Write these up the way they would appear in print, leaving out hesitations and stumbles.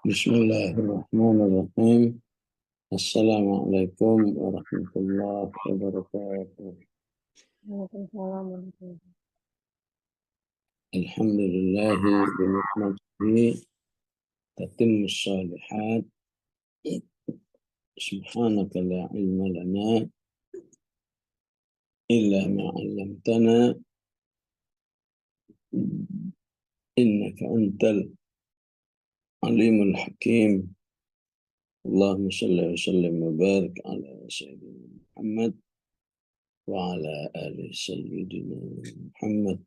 Bismillahirrahmanirrahim. Assalamualaikum warahmatullahi wabarakatuh. Alhamdulillahi bi ni'matihi tatimmus shalihat. Subhanaka la ilma lana illa ma 'allamtana innaka antal alimul hakim. Allahumma shalli wa sallim wa barik ala sayyidina Muhammad wa ala ali sayyidina Muhammad.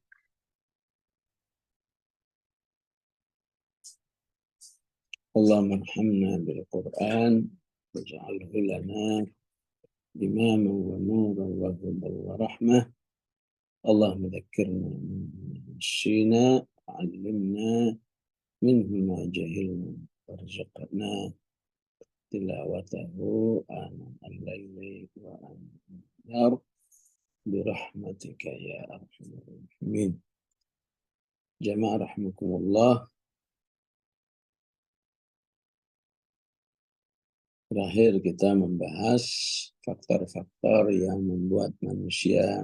Allahumma arhamna bil Qur'an waj'alhu lana imaman wa nuran wa hudan wa rahmah. Allahumma dhakkirna mimma nasina wa 'allimna minhu ma jahilna warzuqna tilawatahu ana al-laili wa ana an-nahar birahmatika ya arhamar rahimin. Jamaah rahimakumullah. Terakhir kita membahas faktor-faktor yang membuat manusia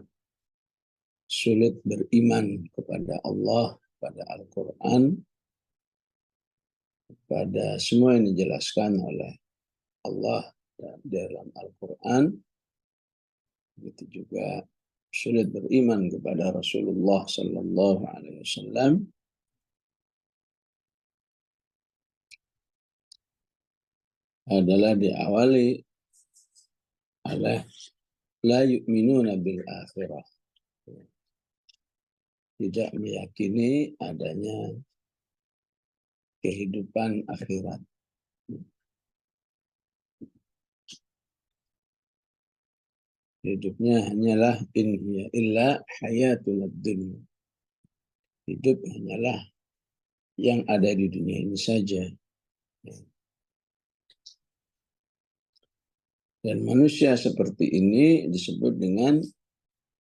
sulit beriman kepada Allah, pada Al-Quran, pada semua yang dijelaskan oleh Allah dalam Al-Quran. Begitu juga sulit beriman kepada Rasulullah Sallallahu Alaihi Wasallam. Adalah diawali oleh la yu'minuna bil akhirah. Tidak meyakini adanya kehidupan akhirat. Hidupnya hanyalah in hiya illa hayatul dunya. Hidup hanyalah yang ada di dunia ini saja. Dan manusia seperti ini disebut dengan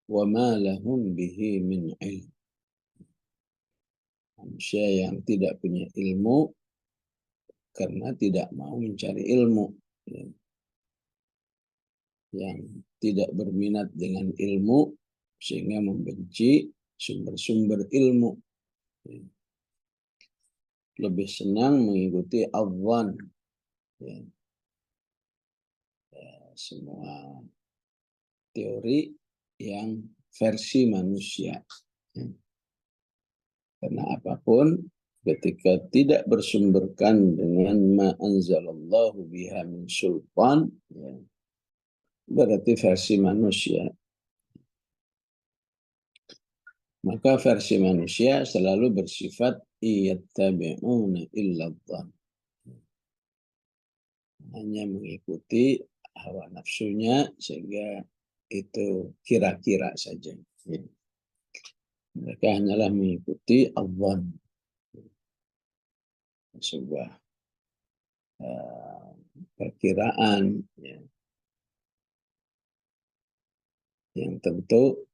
wa ma lahum bihi min ilm. Manusia yang tidak punya ilmu karena tidak mau mencari ilmu. Yang tidak berminat dengan ilmu sehingga membenci sumber-sumber ilmu. Lebih senang mengikuti adhan. Semua teori yang versi manusia. Karena apapun ketika tidak bersumberkan dengan ma anzalallahu biha min sultan, berarti versi manusia. Maka versi manusia selalu bersifat iyattabi'una illa dhann. Hanya mengikuti hawa nafsunya sehingga itu kira-kira saja. Mereka hanyalah mengikuti adhan. Sebuah perkiraan yang tentu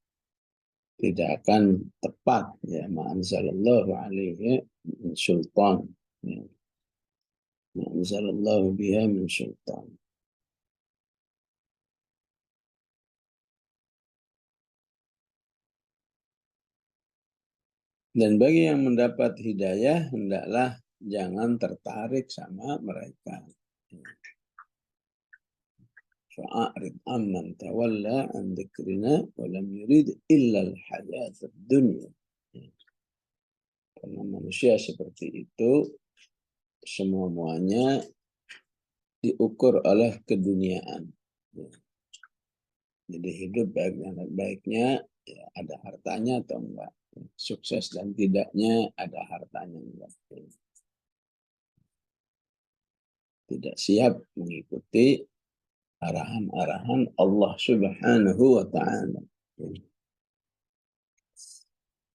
tidak akan tepat, ma'anzalallahu alaihi min sultan, ma'anzalallahu biha min sultan. Dan bagi yang mendapat hidayah hendaklah jangan tertarik sama mereka. Fa'arid amman tawalla an dzikrina wa lam yurid illa al-hayatad dunya. Karena manusia seperti itu semua-muanya diukur oleh keduniaan. Jadi hidup baik-baiknya ada hartanya atau enggak. Sukses dan tidaknya ada hartanya enggak. Tidak siap mengikuti arahan-arahan Allah Subhanahu wa ta'ala.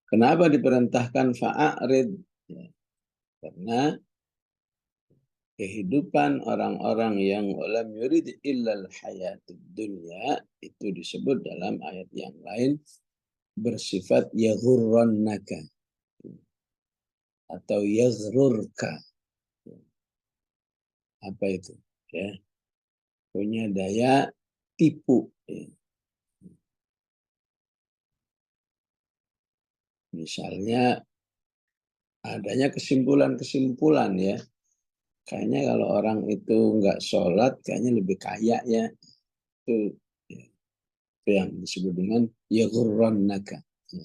Kenapa diperintahkan fa'arid? Karena kehidupan orang-orang yang lam yurid illal hayatud dunya itu disebut dalam ayat yang lain bersifat yaghurrannaka atau yaghrurka. apa itu? Ya, punya daya tipu. Ya. Misalnya adanya kesimpulan-kesimpulan ya. Kayaknya kalau orang itu nggak sholat, kayaknya lebih kaya ya. Itu, ya, itu yang disebut dengan yaghurrannaka. Ya.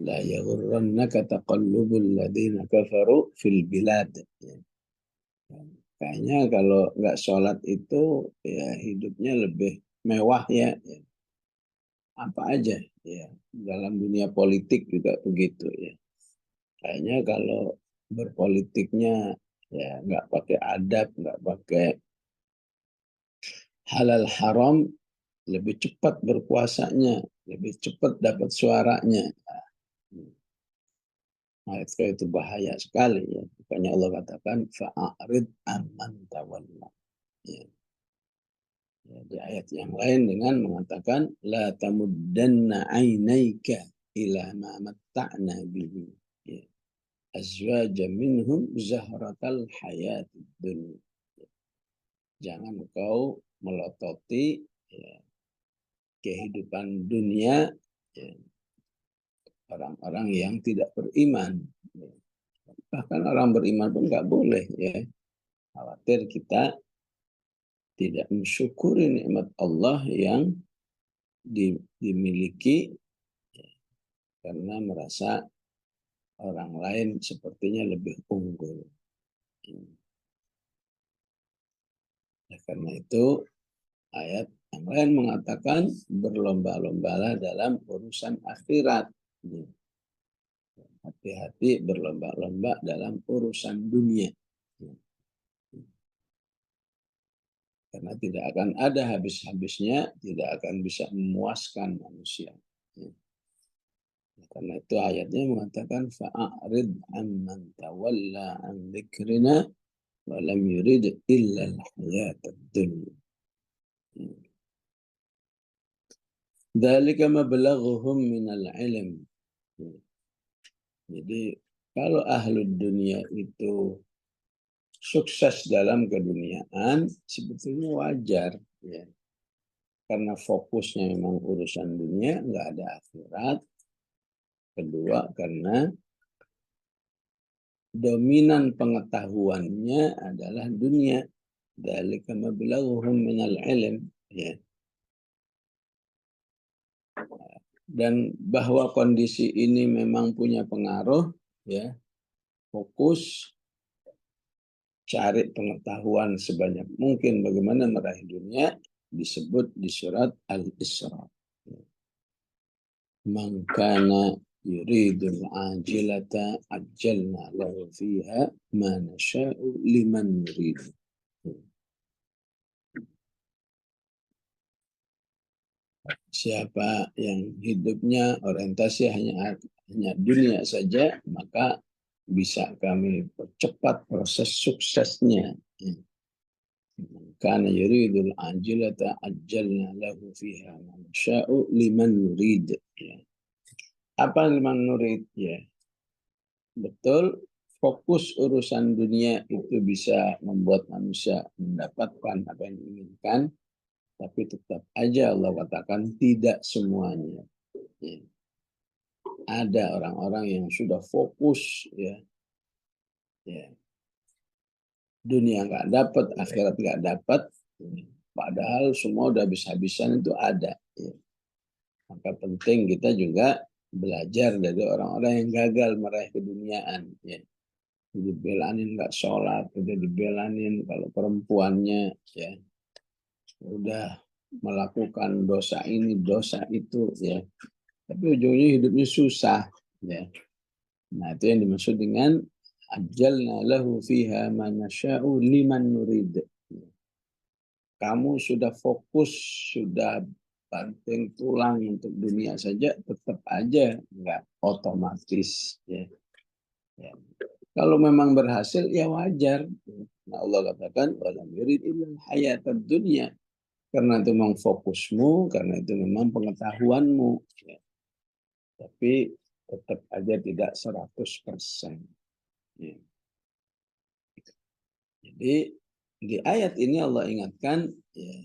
La yaghurrannaka taqallubul ladzina kafaru fil bilad. Ya. Kayaknya kalau nggak sholat itu ya hidupnya lebih mewah ya. Ya. Apa aja ya. Dalam dunia politik juga begitu ya. Kayaknya kalau berpolitiknya ya nggak pakai adab, nggak pakai halal haram, lebih cepat berkuasanya, lebih cepat dapat suaranya. Nah, itu bahaya sekali ya. Makanya Allah katakan fa'arid amman tawalla. Ya. Ya, di ayat yang lain dengan mengatakan la tamuddanna ainaika ila ma matta'na bihi. Ya. Azwaja minhum zahratal hayatid dunya. Jangan kau melototi ya, kehidupan dunia ya, orang-orang yang tidak beriman. Ya. Bahkan orang beriman pun nggak boleh ya. Khawatir kita tidak mensyukuri nikmat Allah yang dimiliki ya, karena merasa orang lain sepertinya lebih unggul. Ya, karena itu ayat yang lain mengatakan berlomba-lombalah dalam urusan akhirat. Ya. Hati-hati berlomba-lomba dalam urusan dunia. Ya. Karena tidak akan ada habis-habisnya, tidak akan bisa memuaskan manusia. Ya. Karena itu ayatnya mengatakan fa'arid amman tawalla an dzikrina wa lam yurid illa al-hayatad dunya. Dzalika mablaghuhum minal ilm. Jadi kalau ahlu dunia itu sukses dalam keduniaan sebetulnya wajar ya. Karena fokusnya memang urusan dunia, nggak ada akhirat. Kedua, karena dominan pengetahuannya adalah dunia. Dzalika mablaghuhum minal ilm ya. Dan bahwa kondisi ini memang punya pengaruh ya. Fokus cari pengetahuan sebanyak mungkin bagaimana meraih dunia disebut di surat Al-Isra. Man kana yuridul ajilata ajjalna lahu fiha ma nasha'u liman nurid. Siapa yang hidupnya orientasi hanya dunia saja, maka bisa kami percepat proses suksesnya. Karena yuridul ajilata ajjalna lahu fiha ma nasha'u liman nurid. Apa liman nurid? Ya, betul. Fokus urusan dunia itu bisa membuat manusia mendapatkan apa yang diinginkan, tapi tetap aja Allah katakan tidak semuanya. Ya. Ada orang-orang yang sudah fokus ya, ya. Dunia nggak dapat, akhirat nggak dapat, padahal semua udah habis-habisan itu ada. Ya. Maka penting kita juga belajar dari orang-orang yang gagal meraih keduniaan. Ya. Dibelanin nggak sholat, udah dibelanin kalau perempuannya ya udah melakukan dosa ini, dosa itu ya. Tapi ujungnya hidupnya susah ya. Nah, itu yang dimaksud dengan ajalna lahu fiha ma nasya'u liman nurid. Kamu sudah fokus, sudah banting tulang untuk dunia saja, tetap aja nggak otomatis ya. Ya. Kalau memang berhasil ya wajar. Nah, Allah katakan walam yurid illal hayatad dunya. Karena itu memang fokusmu, karena itu memang pengetahuanmu. Ya. Tapi tetap aja tidak 100%. Ya. Jadi di ayat ini Allah ingatkan, ya,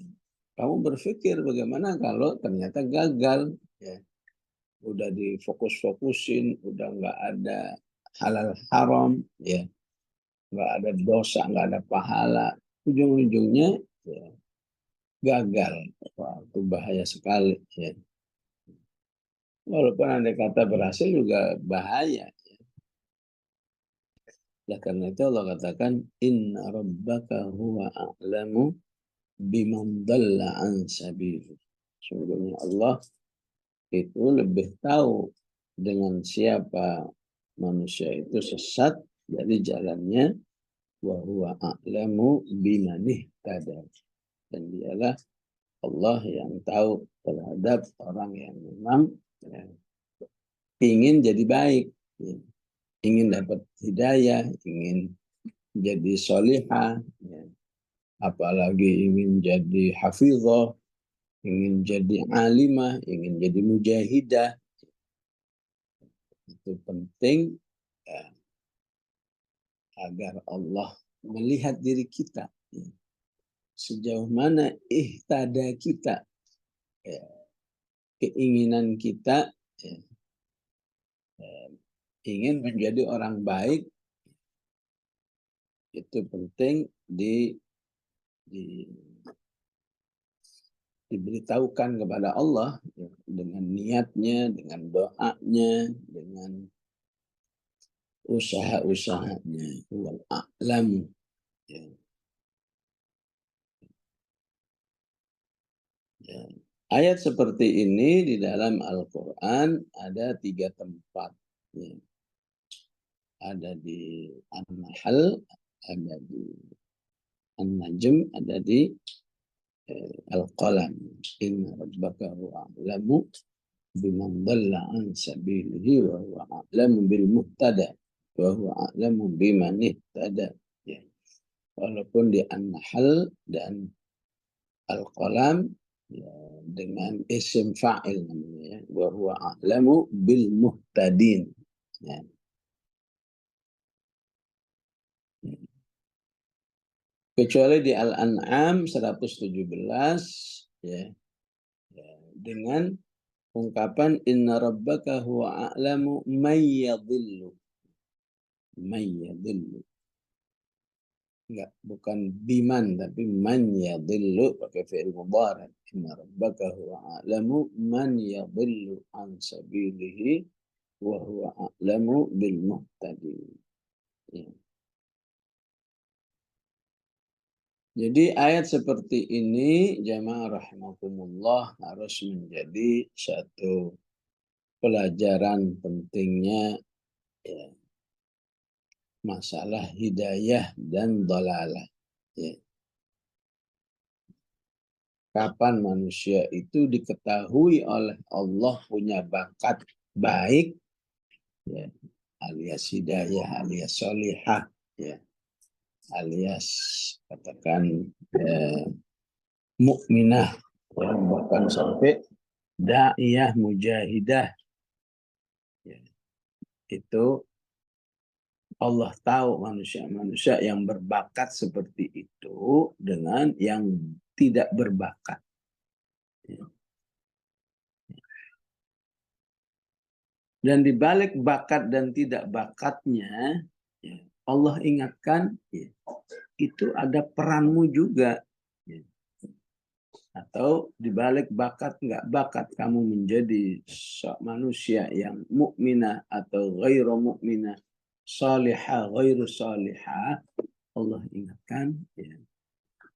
kamu berpikir bagaimana kalau ternyata gagal, ya, udah difokus-fokusin, udah nggak ada halal haram, ya, nggak ada dosa, nggak ada pahala, ujung-ujungnya ya, gagal. Wah, itu bahaya sekali. Ya. Walaupun andai kata berhasil juga bahaya. Nah, karena itu Allah katakan, Inna rabbaka huwa a'lamu biman dalla an sabili. Sungguhnya Allah itu lebih tahu dengan siapa manusia itu sesat dari jalannya, wa huwa a'lamu bimanih tada. Dan dialah Allah yang tahu terhadap orang yang memang ya, ingin jadi baik, ya, ingin dapat hidayah, ingin jadi solihah, ya, apalagi ingin jadi hafizah, ingin jadi alimah, ingin jadi mujahidah. Itu penting ya, agar Allah melihat diri kita, ya, sejauh mana ihtada kita, ya, keinginan kita, ya, ingin menjadi orang baik. Itu penting di diberitahukan kepada Allah, ya, dengan niatnya, dengan doanya, dengan usaha-usahanya. Wal a'lam. Ya, ya. Ayat seperti ini di dalam Al-Quran ada 3 tempat. Ya. Ada di An-Nahl, ada di An-Najm, ada di Al-Qalam. Inna rabbaka huwa a'lamu biman dhalla an sabilihi wa huwa a'lamu bil muhtada wa huwa a'lamu biman ihtada. Ya. Walaupun di An-Nahl dan Al-Qalam ya, dengan isim fa'il namanya, ya, wa huwa a'lamu bil muhtadin. Ya. Kecuali di Al-An'am 117 ya, ya, dengan ungkapan inna rabbaka huwa a'lamu may yadhillu. May yadhillu. Enggak, bukan biman tapi man yadhillu pakai fi'il mudhari'. Inna rabbaka huwa a'lamu man yadhillu an sabilihi wa huwa a'lamu bil muhtadin. Ya. Jadi ayat seperti ini jamaah rahimakumullah harus menjadi satu pelajaran pentingnya, ya, masalah hidayah dan dhalalah. Ya. Kapan manusia itu diketahui oleh Allah punya bakat baik, ya, alias hidayah, alias solihah, ya, alias katakan mukminah, ya, bahkan sampai da'iyah mujahidah, ya, itu Allah tahu manusia-manusia yang berbakat seperti itu dengan yang tidak berbakat. Ya. Dan di balik bakat dan tidak bakatnya, ya, Allah ingatkan, ya, itu ada peranmu juga. Ya. Atau di balik bakat nggak bakat kamu menjadi manusia yang mukminah atau ghairu mukminah, salihah ghairu salihah, Allah ingatkan, ya,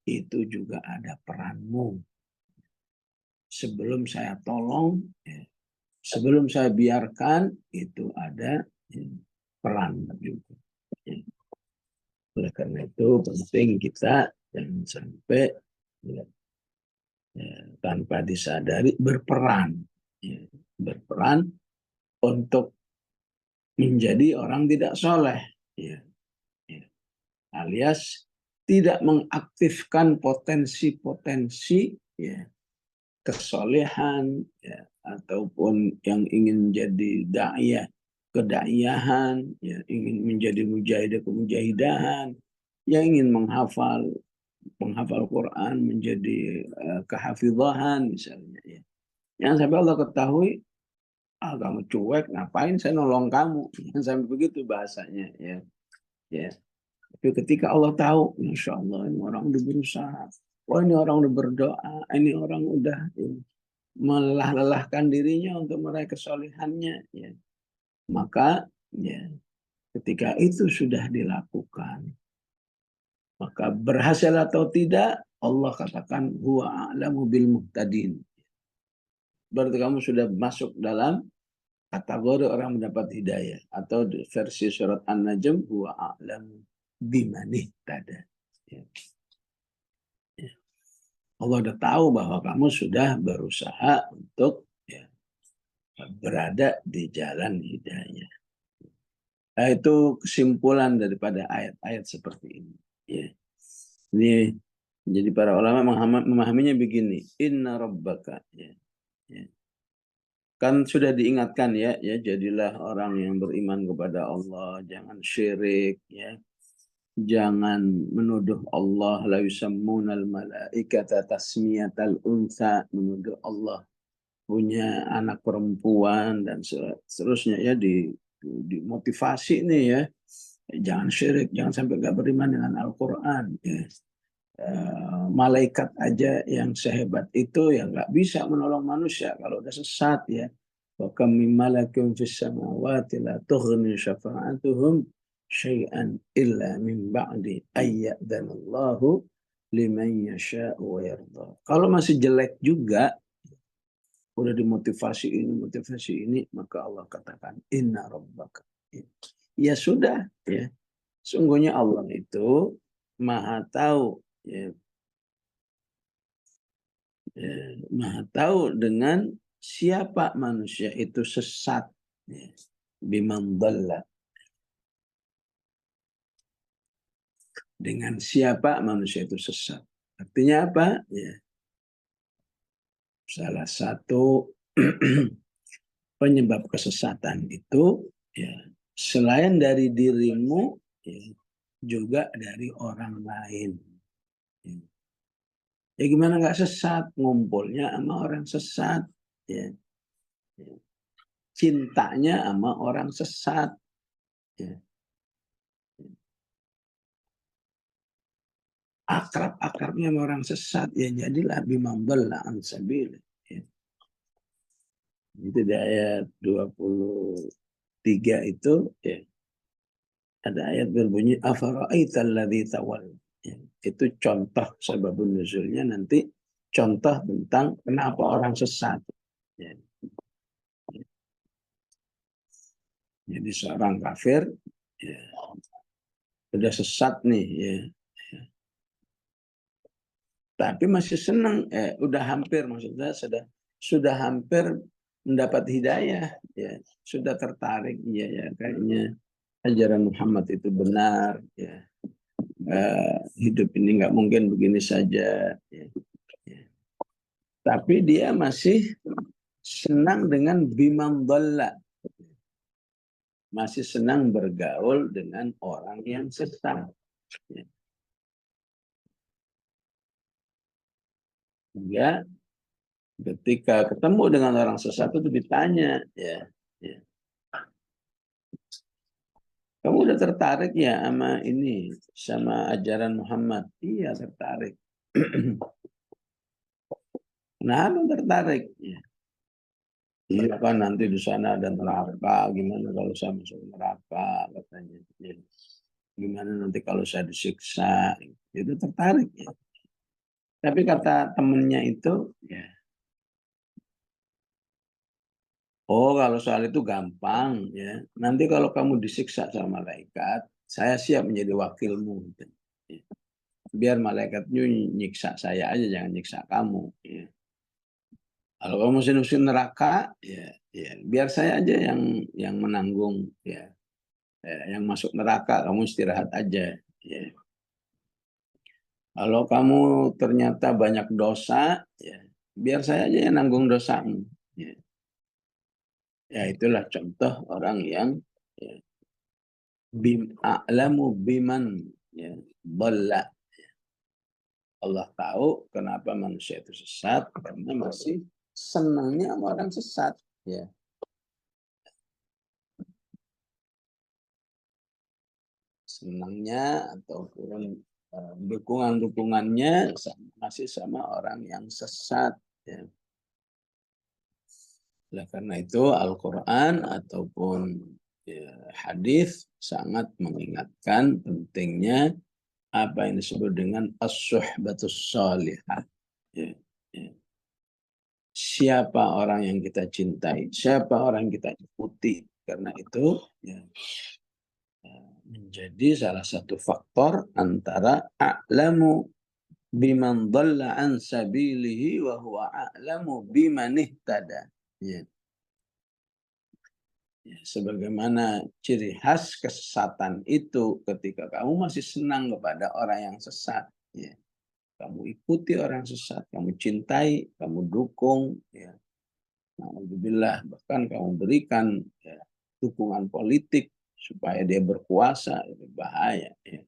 itu juga ada peranmu. Sebelum saya tolong, ya, sebelum saya biarkan, itu ada, ya, peran juga. Ya. Oleh karena itu penting kita jangan sampai, ya, ya, tanpa disadari berperan, ya, berperan untuk menjadi orang tidak soleh, ya, ya, alias tidak mengaktifkan potensi-potensi, ya, kesolehan, ya, ataupun yang ingin menjadi da'iyah kedaiyahan, ya, ingin menjadi mujahidah kemujahidahan, yang ingin menghafal Quran, menjadi kehafidhahan misalnya. Ya. Yang sampai Allah ketahui, kamu cuek, ngapain saya nolong kamu? Yang sampai begitu bahasanya. Ya. Ya. Tapi ketika Allah tahu, Masya Allah, ini orang udah berusaha. Oh, ini orang udah berdoa. Ini orang udah melelah-lelahkan dirinya untuk meraih kesolehannya. Ya. Maka ya, ketika itu sudah dilakukan, maka berhasil atau tidak, Allah katakan huwa a'lamu bil muhtadin. Berarti kamu sudah masuk dalam kategori orang mendapat hidayah. Atau versi surat An-Najm huwa a'lamu bimanih tada. Ya. Ya. Allah udah tahu bahwa kamu sudah berusaha untuk ya, berada di jalan hidayah. Nah, itu kesimpulan daripada ayat-ayat seperti ini. Ya. Ini jadi para ulama memahaminya begini, inna rabbaka. Ya. Ya. Kan sudah diingatkan ya, jadilah orang yang beriman kepada Allah, jangan syirik, ya, jangan menuduh Allah la yusammunal malaikata tasmiyatal unsa, menuduh Allah punya anak perempuan dan seterusnya ya dimotivasi nih ya, jangan syirik, jangan sampai gak beriman dengan Al-Quran. Ya. Malaikat aja yang sehebat itu ya nggak bisa menolong manusia kalau udah sesat ya. Wa kam min malakin fis samawati la tughni syafa'atuhum syai'an illa min ba'di ayyadzanallahu liman yasha'u wa yarda. Kalau masih jelek juga, udah motivasi ini, maka Allah katakan inna rabbaka. Ya sudah ya. Sungguhnya Allah itu Maha tahu ya, Maha tahu dengan siapa manusia itu sesat. Ya. Biman dhalla. Dengan siapa manusia itu sesat. Artinya apa? Ya. Salah satu penyebab kesesatan itu ya, selain dari dirimu ya, juga dari orang lain. Ya. Ya gimana nggak sesat? Ngumpulnya sama orang sesat. Ya. Ya. Cintanya sama orang sesat. Ya. Akrab-akrabnya sama orang sesat. Ya jadilah bimambel an sabil. Ya. Itu di ayat 23 itu ya, ada ayat berbunyi afara'aital ladzi tawalla. Ya, itu contoh sababun nuzulnya, nanti contoh tentang kenapa orang sesat. Ya. Jadi seorang kafir ya, udah sesat nih ya. Ya. Tapi masih senang, udah hampir maksudnya sudah hampir mendapat hidayah, ya sudah tertarik, ya kayaknya ajaran Muhammad itu benar, ya hidup ini nggak mungkin begini saja, ya. Ya. Tapi dia masih senang dengan bimam dhalla, masih senang bergaul dengan orang yang sesat. Ya. Sehingga ketika ketemu dengan orang sesat itu ditanya, ya, ya, kamu udah tertarik ya sama ini, sama ajaran Muhammad? Iya tertarik. Kenapa tertarik? Ya. Iya kan nanti di sana ada neraka, gimana kalau saya masuk neraka katanya. Ya. Gimana nanti kalau saya disiksa? Itu tertarik ya. Tapi kata temennya itu, ya, oh kalau soal itu gampang ya. Nanti kalau kamu disiksa sama malaikat, saya siap menjadi wakilmu. Gitu. Ya. Biar malaikatnya nyiksa saya aja, jangan nyiksa kamu. Ya. Kalau kamu mesin-mesin neraka, ya biar saya aja yang menanggung, ya. Yang masuk neraka kamu istirahat aja. Ya. Kalau kamu ternyata banyak dosa, ya biar saya aja yang nanggung dosamu. Ya, ya itulah contoh orang yang ya, a'lamu biman Ya, dhalla. Allah tahu kenapa manusia itu sesat karena masih senangnya sama orang sesat. Ya, senangnya ataupun dukungan-dukungannya masih sama orang yang sesat. Ya. Oleh karena itu Al-Quran ataupun ya, hadis sangat mengingatkan pentingnya apa yang disebut dengan as-suhbatus salihah. Ya, ya. Siapa orang yang kita cintai, siapa orang yang kita ikuti. Karena itu ya, menjadi salah satu faktor antara a'lamu biman dhalla an sabilihi wa huwa a'lamu biman ihtada. Ya. Ya, sebagaimana ciri khas kesesatan itu ketika kamu masih senang kepada orang yang sesat. Ya. Kamu ikuti orang sesat, kamu cintai, kamu dukung. Ya. Alhamdulillah, bahkan kamu berikan ya, dukungan politik supaya dia berkuasa, itu bahaya. Ya.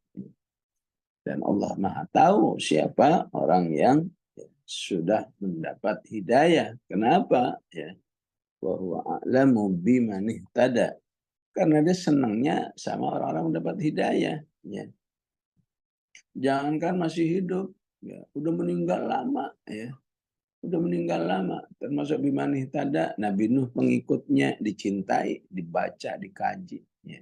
Dan Allah Maha tahu siapa orang yang ya, sudah mendapat hidayah. Kenapa? Ya. Wa huwa a'lamu biman ihtada. Karena dia senangnya sama orang-orang mendapat hidayah. Ya. Jangankan masih hidup, ya, udah meninggal lama. Ya. Udah meninggal lama. Termasuk biman ihtada, Nabi Nuh pengikutnya dicintai, dibaca, dikaji. Ya.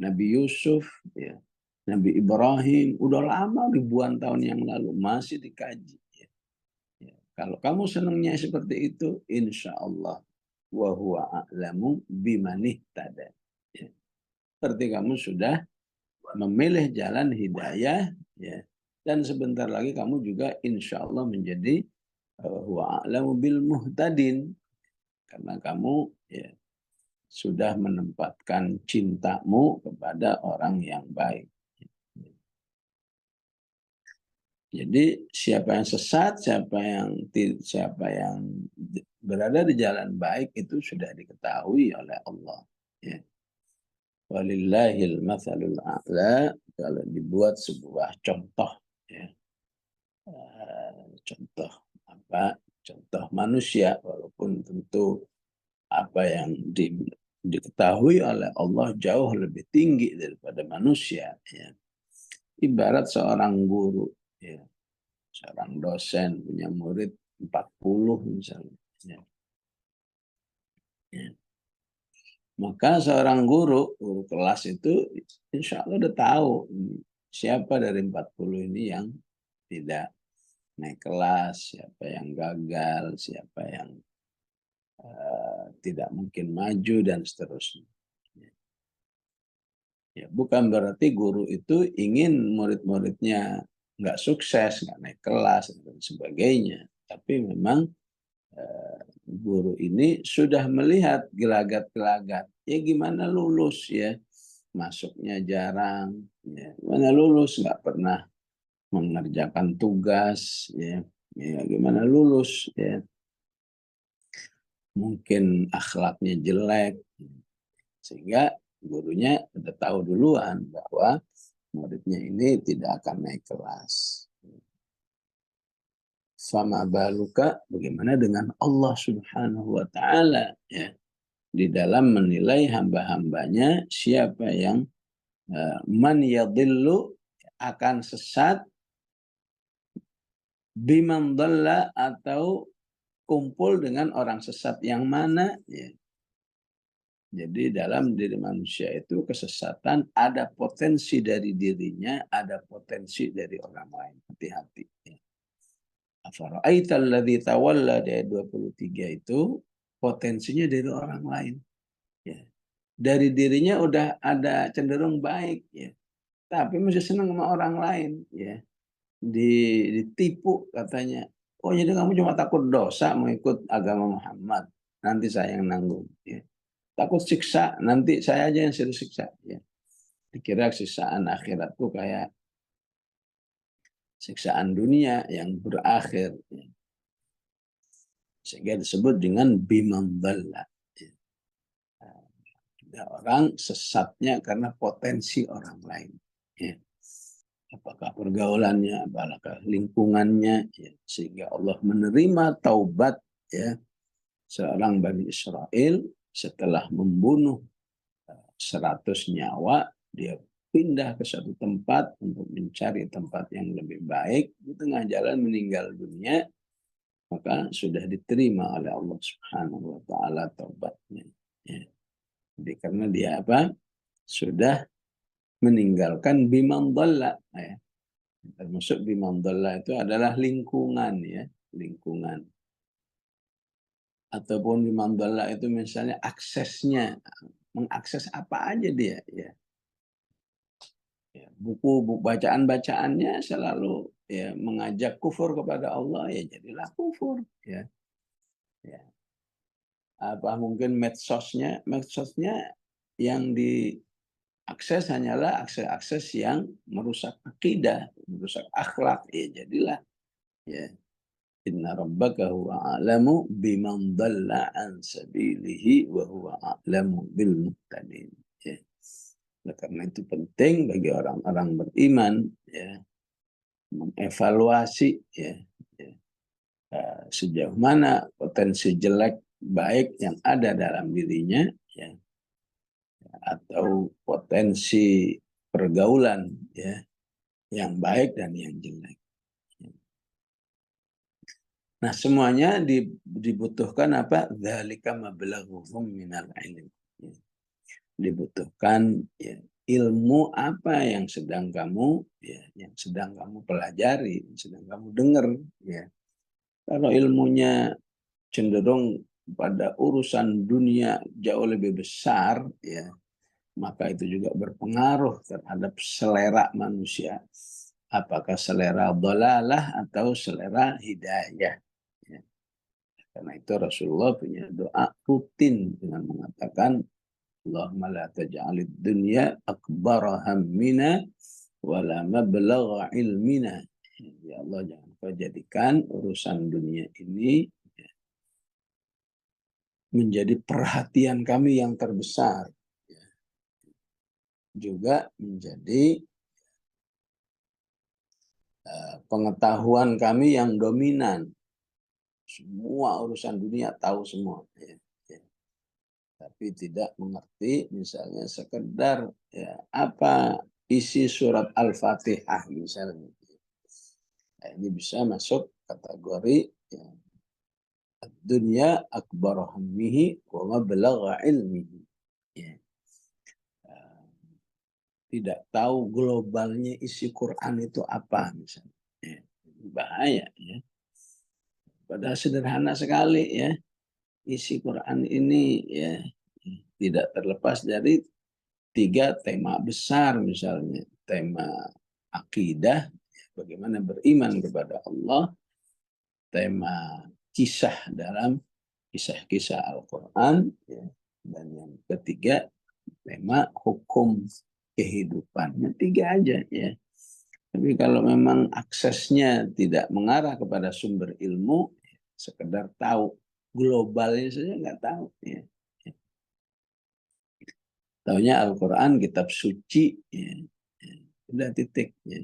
Nabi Yusuf, ya. Nabi Ibrahim, udah lama ribuan tahun yang lalu, masih dikaji. Ya. Ya. Kalau kamu senangnya seperti itu, insya Allah, wa huwa a'lamu biman ihtada. Ya. Berarti kamu sudah memilih jalan hidayah, ya. Dan sebentar lagi kamu juga insya Allah menjadi wa a'lamu bil muhtadin. Karena kamu ya, sudah menempatkan cintamu kepada orang yang baik. Jadi siapa yang sesat, siapa yang berada di jalan baik itu sudah diketahui oleh Allah. Ya. Walillahil mathalul a'la, kalau dibuat sebuah contoh, ya. Contoh apa? Contoh manusia, walaupun tentu apa yang diketahui oleh Allah jauh lebih tinggi daripada manusia. Ya. Ibarat seorang guru, ya. Seorang dosen punya murid 40 misalnya. Ya. Ya. Maka seorang guru kelas itu insya Allah udah tahu siapa dari 40 ini yang tidak naik kelas, siapa yang gagal, siapa yang tidak mungkin maju dan seterusnya. Ya, bukan berarti guru itu ingin murid-muridnya nggak sukses, nggak naik kelas dan sebagainya. Tapi memang guru ini sudah melihat gelagat-gelagat. Ya gimana lulus ya, masuknya jarang. Ya, gimana lulus nggak pernah mengerjakan tugas. Ya, ya gimana lulus ya. Mungkin akhlaknya jelek. Sehingga gurunya udah tahu duluan bahwa muridnya ini tidak akan naik kelas. Sama baluka, bagaimana dengan Allah Subhanahu wa Ta'ala, ya, di dalam menilai hamba-hambanya siapa yang man yadillu akan sesat, biman dhalla atau kumpul dengan orang sesat yang mana, ya. Jadi dalam diri manusia itu kesesatan ada potensi dari dirinya, ada potensi dari orang lain. Hati-hati. Afara'aita alladzi tawalla di ayat 23 itu potensinya dari orang lain. Ya. Dari dirinya udah ada cenderung baik, ya. Tapi masih senang sama orang lain, ya. Ditipu katanya. Oh jadi kamu cuma takut dosa mau ikut agama Muhammad. Nanti saya yang nanggung. Ya. Takut siksa, nanti saya aja yang suruh siksa. Ya. Dikira siksaan akhirat tuh kayak siksaan dunia yang berakhir. Ya. Sehingga disebut dengan bimamballa. Ya. Orang sesatnya karena potensi orang lain. Ya. apakah pergaulannya, apakah lingkungannya, ya, sehingga Allah menerima taubat ya seorang Bani Israel setelah membunuh 100 nyawa, dia pindah ke satu tempat untuk mencari tempat yang lebih baik, di tengah jalan meninggal dunia, maka sudah diterima oleh Allah Subhanahu wa taala taubatnya. Ya. Jadi karena dia apa? Sudah meninggalkan biman dhalla, ya. Termasuk biman dhalla itu adalah lingkungan ya, lingkungan. Ataupun biman dhalla itu misalnya aksesnya, mengakses apa aja dia ya. Ya, buku bacaan-bacaannya selalu ya mengajak kufur kepada Allah, ya jadilah kufur ya. Ya. Apa mungkin medsosnya yang diakses hanyalah akses-akses yang merusak akidah, merusak akhlak, ya jadilah ya. Inna rabbaka huwa a'lamu biman dhalla an sabilihi wa huwa a'lamu bil muhtadin. Ya. Nah, karena itu penting bagi orang-orang beriman ya mengevaluasi ya, ya sejauh mana potensi jelek baik yang ada dalam dirinya ya atau potensi pergaulan ya yang baik dan yang jelek. Nah, semuanya dibutuhkan apa? Dzalika mablaghuhum minal ilm. Dibutuhkan ya, ilmu apa yang sedang kamu ya, yang sedang kamu pelajari, yang sedang kamu dengar ya. Kalau ilmunya cenderung pada urusan dunia jauh lebih besar ya, maka itu juga berpengaruh terhadap selera manusia. Apakah selera dhalalah atau selera hidayah. Ya. Karena itu Rasulullah punya doa rutin dengan mengatakan Allahumma la taj'alid dunya akbara hammina wala mablagha ilmina. Ya Allah, jangan kau jadikan urusan dunia ini menjadi perhatian kami yang terbesar. Juga menjadi pengetahuan kami yang dominan. Semua urusan dunia tahu semua. Ya. Tapi tidak mengerti misalnya sekedar ya, apa isi surat Al-Fatihah misalnya. Nah, ini bisa masuk kategori ya, dunia akbar hammihi wa mablagha ilmihi. Ya. Tidak tahu globalnya isi Quran itu apa misalnya. Ya. Bahaya ya. Padahal sederhana sekali ya. Isi Quran ini ya tidak terlepas dari 3 tema besar misalnya. Tema akidah, bagaimana beriman kepada Allah. Tema kisah dalam kisah-kisah Al-Quran. Ya. Dan yang ketiga, tema hukum kehidupannya. 3 aja ya. Tapi kalau memang aksesnya tidak mengarah kepada sumber ilmu, sekedar tahu globalnya saja nggak tahu. Ya. Taunya Al-Quran kitab suci, ya. Ya. Udah titik. Ya.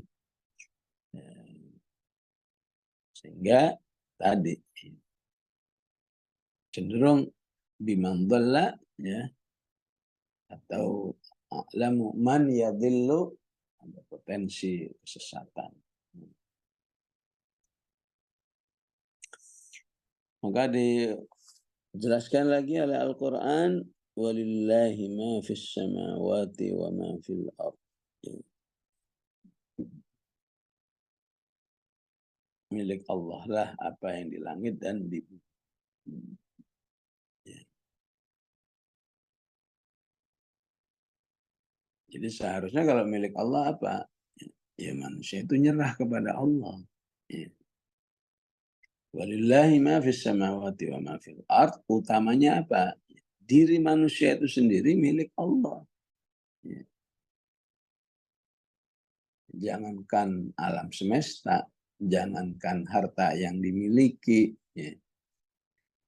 Ya. Sehingga tadi cenderung bimandalla ya atau a'lamu man yadillu, ada potensi kesesatan. Maka dijelaskan lagi oleh Al-Quran, walillahi ma fis samawati wa ma fil ardh. Milik Allah lah apa yang di langit dan di bumi. Jadi seharusnya kalau milik Allah apa? Ya manusia itu nyerah kepada Allah. Ya. Walillahi ma fis samawati wa ma fil ardh. Utamanya apa? Diri manusia itu sendiri milik Allah. Ya. Jangankan alam semesta, jangankan harta yang dimiliki, ya.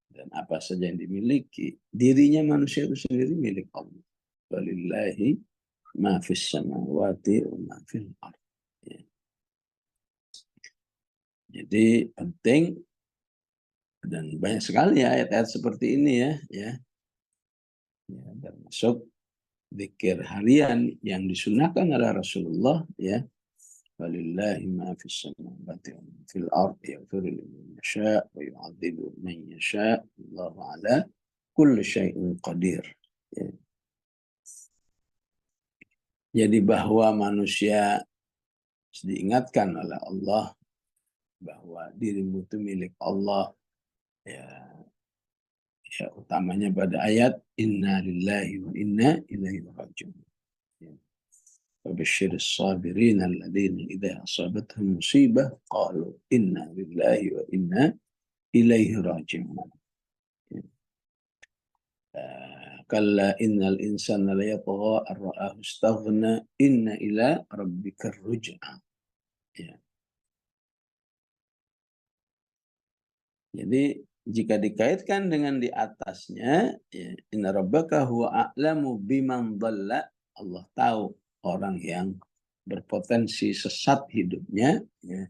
Dan apa saja yang dimiliki, dirinya manusia itu sendiri milik Allah. Walillahi ma fis samawati wa ma fil ardh. Ya. Jadi penting, dan banyak sekali ya ayat-ayat seperti ini ya, termasuk zikir harian yang disunahkan oleh Rasulullah ya. Walillahi ma fis samawati wa ma fil ardi yaghfiru liman yasha wa yu'adzibu man yasha wallahu ala kulli syai'in qadir. Ya. Jadi bahwa manusia diingatkan oleh Allah bahwa dirimu itu milik Allah ya, ya utamanya pada ayat inna lillahi wa inna ilaihi raji'un. Ya. وبشر الصابرين الذين إذا أصابتهم مصيبة قالوا إنا لله وإنا إليه راجعون. كلا إن الإنسان ليطغى أن رآه استغنى إن إلى ربك الرجعى. Jadi jika dikaitkan dengan di atasnya, ya, inna rabbaka huwa a'lamu biman dhalla, Allah tahu orang yang berpotensi sesat hidupnya, ya,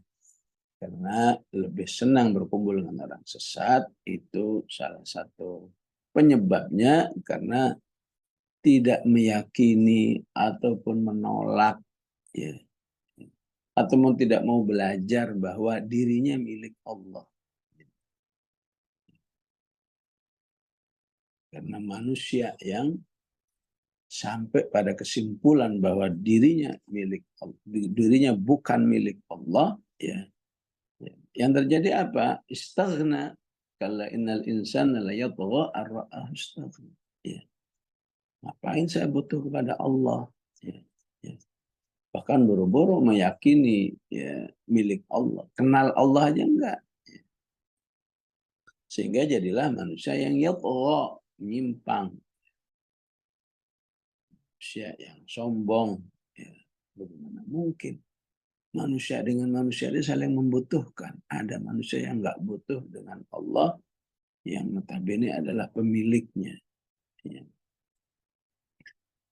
karena lebih senang berkumpul dengan orang sesat. Itu salah satu penyebabnya karena tidak meyakini ataupun menolak, ya, ataupun tidak mau belajar bahwa dirinya milik Allah. Karena manusia yang sampai pada kesimpulan bahwa dirinya bukan milik Allah, ya. Yang terjadi apa? Istaghna. Kalla innal insana la yatgha an ra'ahu istaghna. Ya. Ngapain saya butuh kepada Allah? Ya. Ya. Bahkan buru-buru meyakini ya milik Allah. Kenal Allah aja enggak. Ya. Sehingga jadilah manusia yang yatgha, menyimpang. Manusia yang sombong, ya, bagaimana mungkin manusia dengan manusia ini saling membutuhkan? Ada manusia yang nggak butuh dengan Allah yang notabene adalah pemiliknya. Ya.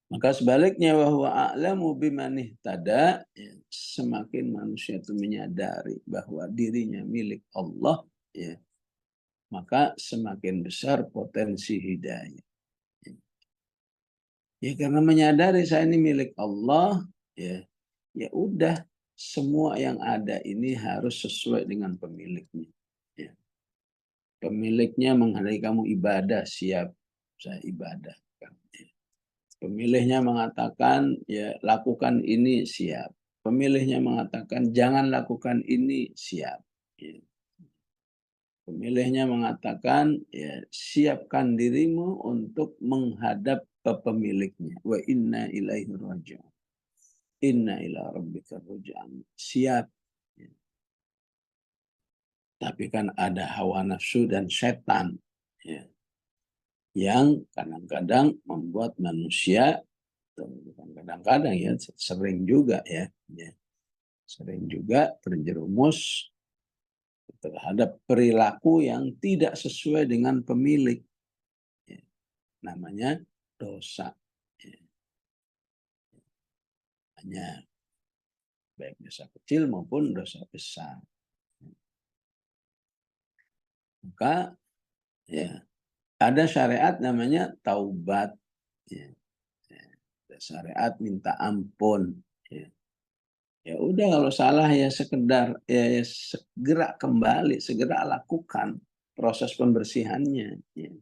Maka sebaliknya bahwa a'lamu biman ihtada, ya, semakin manusia itu menyadari bahwa dirinya milik Allah, ya, maka semakin besar potensi hidayah. Ya karena menyadari saya ini milik Allah, ya, ya udah semua yang ada ini harus sesuai dengan pemiliknya. Ya. Pemiliknya menghendaki kamu ibadah, siap, saya ibadah. Ya. Pemilihnya mengatakan ya lakukan ini, siap. Pemilihnya mengatakan jangan lakukan ini, siap. Ya. Pemilihnya mengatakan ya siapkan dirimu untuk menghadap ke pemiliknya. Wa inna ilaihi raji'un. Inna ila rabbika ruj'an. Siap. Ya. Tapi kan ada hawa nafsu dan setan, ya, yang kadang-kadang membuat manusia, bukan kadang-kadang ya, sering juga ya, sering juga terjerumus terhadap perilaku yang tidak sesuai dengan pemilik. Ya. Namanya dosa. Ya. Hanya baik dosa kecil maupun dosa besar. Maka ya ada syariat namanya taubat. Ya. Ada syariat minta ampun. Ya. Ya udah kalau salah ya sekedar ya segera kembali, segera lakukan proses pembersihannya. Ya.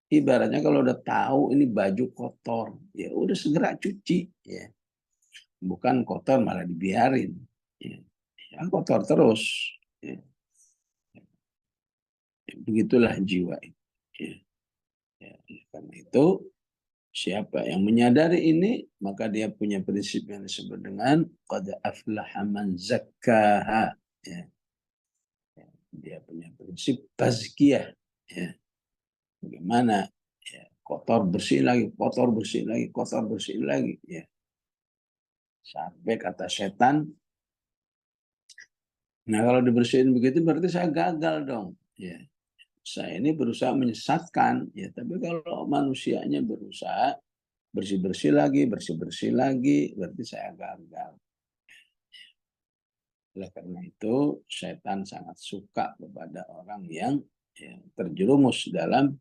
Ibaratnya kalau udah tahu ini baju kotor, ya udah segera cuci. Ya. Bukan kotor malah dibiarin. Ya, ya kotor terus. Ya. Begitulah jiwa itu. Ya. Ya. Karena itu siapa yang menyadari ini, maka dia punya prinsip yang disebut dengan qad aflaha man zakkaha. Ya. Dia punya prinsip tazkiyah. Ya. Bagaimana ya, kotor bersih lagi, kotor bersih lagi, kotor bersih lagi. Ya. Sampai kata setan, nah kalau dibersihin begitu berarti saya gagal dong. Ya. Saya ini berusaha menyesatkan, ya. Tapi kalau manusianya berusaha bersih-bersih lagi, berarti saya gagal. Oleh karena itu, setan sangat suka kepada orang yang terjerumus dalam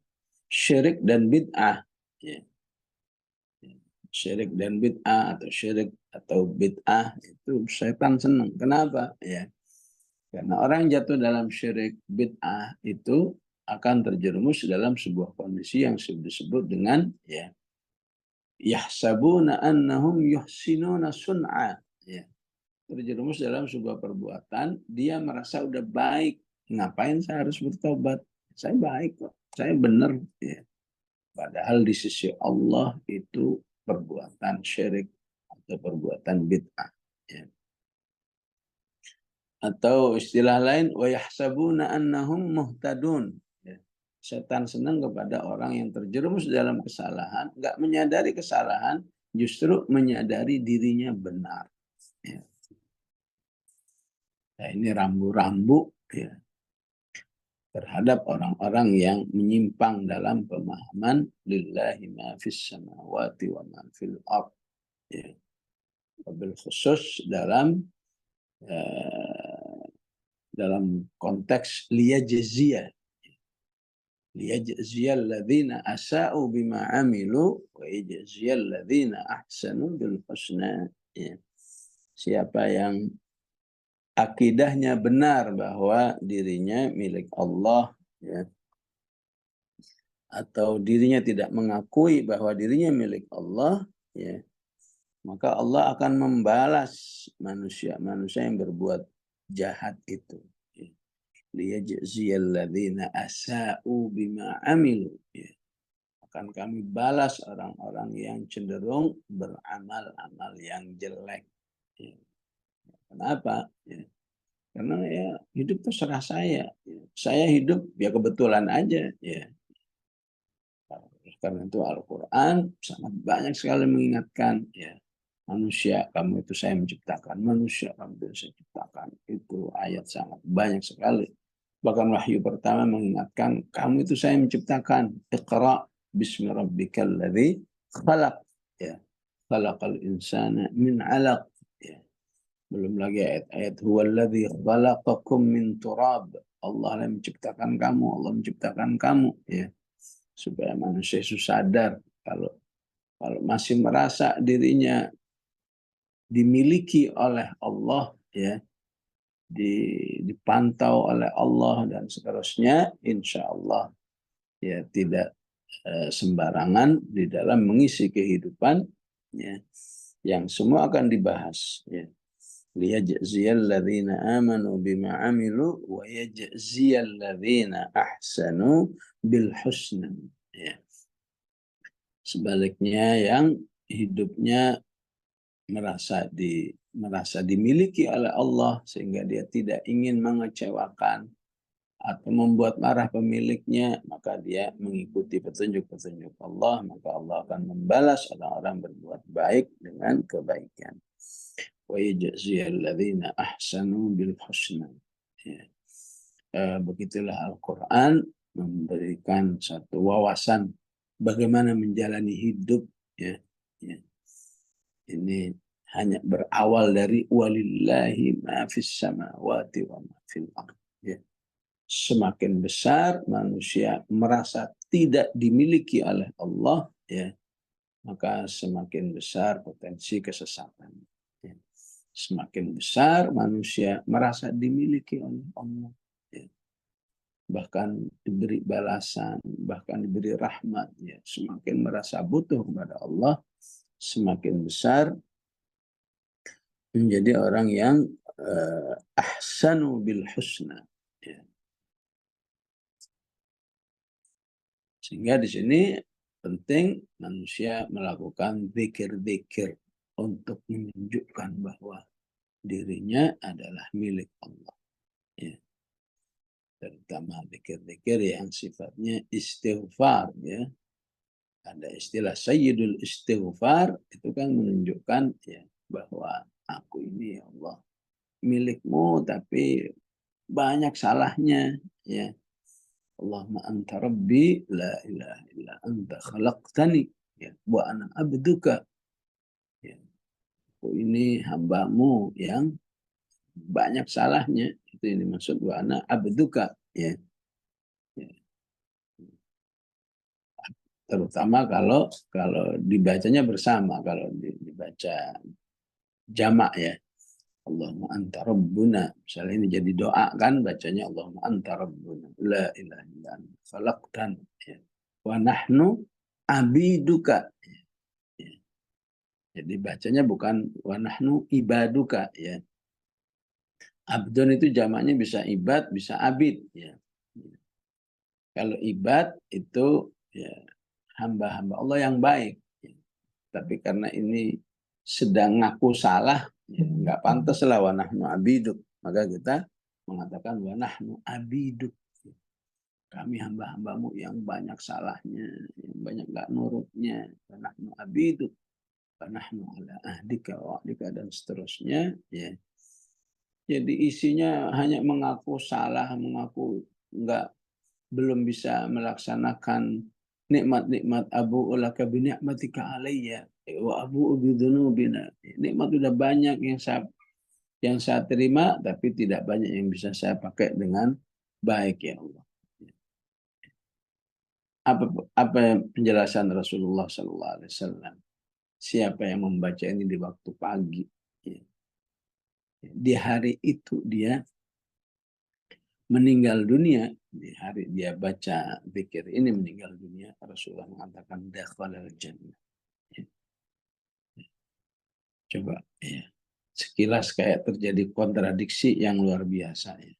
syirik dan bid'ah. Ya. Syirik dan bid'ah atau syirik atau bid'ah itu setan senang. Kenapa? Ya. Karena orang jatuh dalam syirik bid'ah itu akan terjerumus dalam sebuah kondisi yang disebut dengan yahsabuna annahum yuhsinuna sun'a. Ya. Terjerumus dalam sebuah perbuatan, dia merasa udah baik. Ngapain saya harus bertobat? Saya baik kok. Saya benar. Ya. Padahal di sisi Allah itu perbuatan syirik atau perbuatan bid'ah. Ya. Atau istilah lain, wa yahsabuna annahum muhtadun. Ya. Setan senang kepada orang yang terjerumus dalam kesalahan, nggak menyadari kesalahan, justru menyadari dirinya benar. Ya. Nah, ini rambu-rambu ya, terhadap orang-orang yang menyimpang dalam pemahaman lillahi ma fis samawati wa ma fil ard. Ya. Wabil khusus dalam konteks liyajziyah alladzina asa'u bima amilu wa yajziyal ladzina ahsanu bil husna. Ya. Siapa yang akidahnya benar bahwa dirinya milik Allah, ya, atau dirinya tidak mengakui bahwa dirinya milik Allah, ya, maka Allah akan membalas manusia-manusia yang berbuat jahat itu. Liyajziyal ladzina asa'u bima amilu. Ya. Akan kami balas orang-orang yang cenderung beramal-amal yang jelek. Ya. Kenapa? Ya. Karena ya hidup terserah saya. Ya. Saya hidup ya kebetulan aja. Ya. Karena itu Al-Quran sangat banyak sekali mengingatkan ya, manusia kamu itu saya menciptakan, manusia kamu itu saya ciptakan. Itu ayat sangat banyak sekali. Bahkan wahyu pertama mengingatkan kamu itu saya menciptakan. Iqra bismi rabbikal ladzi khalaq. Ya. Khalaqal insana min 'alaq. Ya. Belum lagi ayat-ayat huwallazi khalaqakum min turab. Allah yang menciptakan kamu, Allah menciptakan kamu, ya. Supaya manusia itu sadar kalau masih merasa dirinya dimiliki oleh Allah, ya, dipantau oleh Allah dan seterusnya, insya Allah ya tidak sembarangan di dalam mengisi kehidupan, ya, yang semua akan dibahas, ya. Liyajziyal ladzina amanu bima amilu wa yajziyal ladzina ahsanu bil husna. Ya. Sebaliknya yang hidupnya merasa dimiliki oleh Allah sehingga dia tidak ingin mengecewakan atau membuat marah pemiliknya, maka dia mengikuti petunjuk-petunjuk Allah, maka Allah akan membalas orang-orang berbuat baik dengan kebaikan. Wa yajziyal ladzina ahsanu bil husna. Ya. Begitulah Al-Quran memberikan satu wawasan bagaimana menjalani hidup, ya. Ya. Ini hanya berawal dari walillahi ma fis samawati wa ma fil ard. Ya. Semakin besar manusia merasa tidak dimiliki oleh Allah, ya, maka semakin besar potensi kesesatan. Ya. Semakin besar manusia merasa dimiliki oleh Allah, ya. Bahkan diberi balasan, bahkan diberi rahmat, ya. Semakin merasa butuh kepada Allah, semakin besar menjadi orang yang ahsanu bil husna. Ya. Sehingga di sini penting manusia melakukan zikir-zikir untuk menunjukkan bahwa dirinya adalah milik Allah. Ya. Terutama zikir-zikir yang sifatnya istighfar, ya. Ada istilah sayyidul istighfar, itu kan menunjukkan ya bahwa aku ini ya Allah milikmu tapi banyak salahnya, ya. Allahumma anta rabbi la ilaha illa anta khalaqtani, ya, wa ana abduka, ya. Aku ini hambamu yang banyak salahnya. Itu yang dimaksud wa ana abduka, ya. Ya. Terutama kalau dibacanya bersama, kalau dibaca jamak ya. Allahumma anta rabbuna. Misalnya ini jadi doa kan, bacanya Allahumma anta rabbuna. La ilaha illa anta khalaqtan. Ya. Wa nahnu abiduka. Ya. Jadi bacanya bukan wa nahnu ibaduka. Ya. Abdun itu jamaknya bisa ibad, bisa abid. Ya. Kalau ibad itu ya hamba-hamba Allah yang baik. Ya. Tapi karena ini sedang ngaku salah, ya, nggak pantas lah wa nahnu abiduk. Maka kita mengatakan wa nahnu abiduk. Kami hamba-hambamu yang banyak salahnya, yang banyak nggak nurutnya. Wa nahnu abiduk. Wa nahnu ala ahdika wa wa'dika dan seterusnya. Ya. Jadi isinya hanya mengaku salah, mengaku nggak belum bisa melaksanakan nikmat-nikmat abu ulaka bi ni'matika alayya wa abu bidunubina. Nikmat sudah banyak yang saya terima, tapi tidak banyak yang bisa saya pakai dengan baik ya Allah. Apa penjelasan Rasulullah SAW? Siapa yang membaca ini di waktu pagi, di hari itu dia meninggal dunia, di hari dia baca zikir ini meninggal dunia, Rasulullah mengatakan dakhalal jannah. Coba ya. Sekilas kayak terjadi kontradiksi yang luar biasa ya.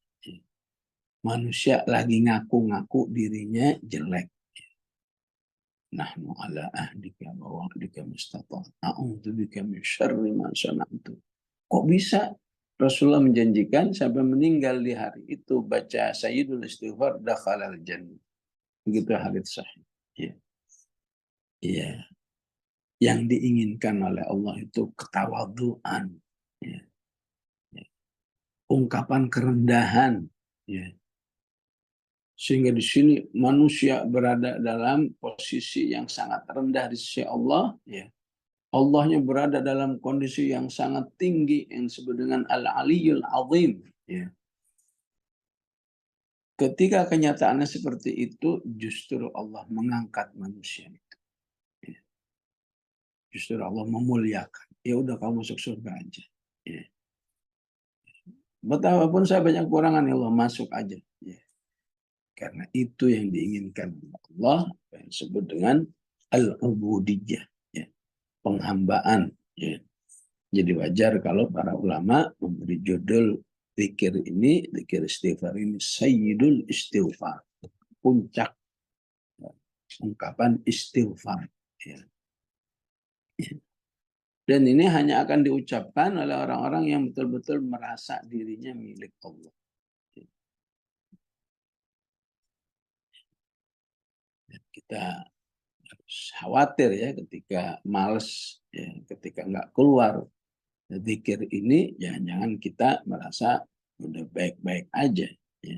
Manusia lagi ngaku-ngaku dirinya jelek. Nahnu ala ahdika wa wa'dika mustata'an. A'udzubika min syarri ma sana'tu. Kok bisa Rasulullah menjanjikan sampai meninggal di hari itu baca Sayyidul Istighfar dakhalal jannah. Begitu hadits sahih. Ya. Iya. Yang diinginkan oleh Allah itu ketawaduan. Ya. Ya. Ungkapan kerendahan. Ya. Sehingga di sini manusia berada dalam posisi yang sangat rendah di sisi Allah. Ya. Allahnya berada dalam kondisi yang sangat tinggi yang disebut dengan Al-Aliyul Azim. Ya. Ketika kenyataannya seperti itu, justru Allah mengangkat manusia itu. Ya. Justru Allah memuliakan. Ya udah kamu masuk surga aja. Ya. Betapapun saya banyak kekurangan, ya Allah masuk aja. Ya. Karena itu yang diinginkan Allah, yang disebut dengan al-ubudiyah, ya. Penghambaan. Ya. Jadi wajar kalau para ulama memberi judul zikir ini, zikir istighfar ini, Sayyidul Istighfar. Puncak ya, ungkapan istighfar. Ya. Ya. Dan ini hanya akan diucapkan oleh orang-orang yang betul-betul merasa dirinya milik Allah. Kita harus khawatir ya ketika males, ya, ketika nggak keluar zikir ini, jangan-jangan kita merasa udah baik-baik aja. Ya.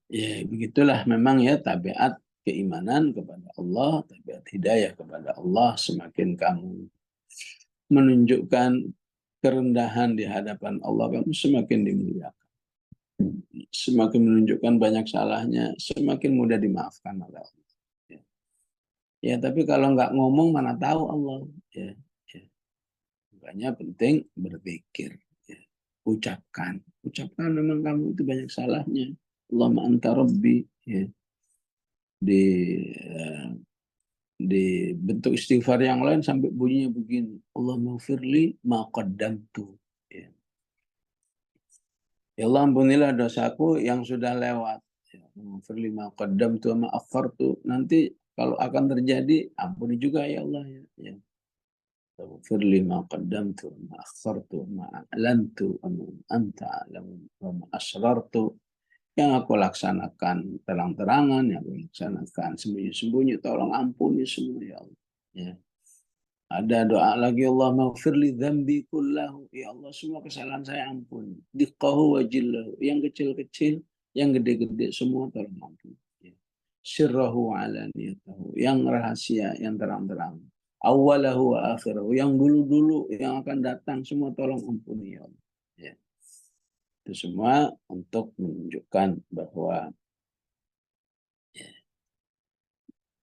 Ya, begitulah memang ya tabiat keimanan kepada Allah, tabiat hidayah kepada Allah. Semakin kamu menunjukkan kerendahan di hadapan Allah, kamu semakin dimuliakan. Semakin menunjukkan banyak salahnya, semakin mudah dimaafkan oleh Allah. Ya, ya tapi kalau nggak ngomong mana tahu Allah. Ya, ya. Makanya penting berzikir. Ya. Ucapkan memang kamu itu banyak salahnya. Allahumma anta rabbi. Ya. Di eh, di bentuk istighfar yang lain sampai bunyinya begini. Allahumma firli ma qaddamtu. Ya. Ya Allah ampunilah dosaku yang sudah lewat. Firli ma qaddamtu ma akhartu. Nanti kalau akan terjadi, ampuni juga ya Allah. Ya. Firli ma qaddamtu ma akhartu ma a'lantu ma anta a'lamu wa ma asrartu. Yang aku laksanakan terang-terangan, yang aku laksanakan sembunyi-sembunyi, tolong ampuni semua ya Allah. Ya. Ada doa lagi, Allah maghfirli dzambi kullahu. Ya Allah, semua kesalahan saya ampun. Diqqahu wa jillahu. Yang kecil-kecil, yang gede-gede, semua tolong ampun. Ya. Sirrahu alaniyatahu. Yang rahasia, yang terang-terang. Awalahu wa akhirahu, yang dulu-dulu, yang akan datang, semua tolong ampuni ya Allah. Ya. Itu semua untuk menunjukkan bahwa ya,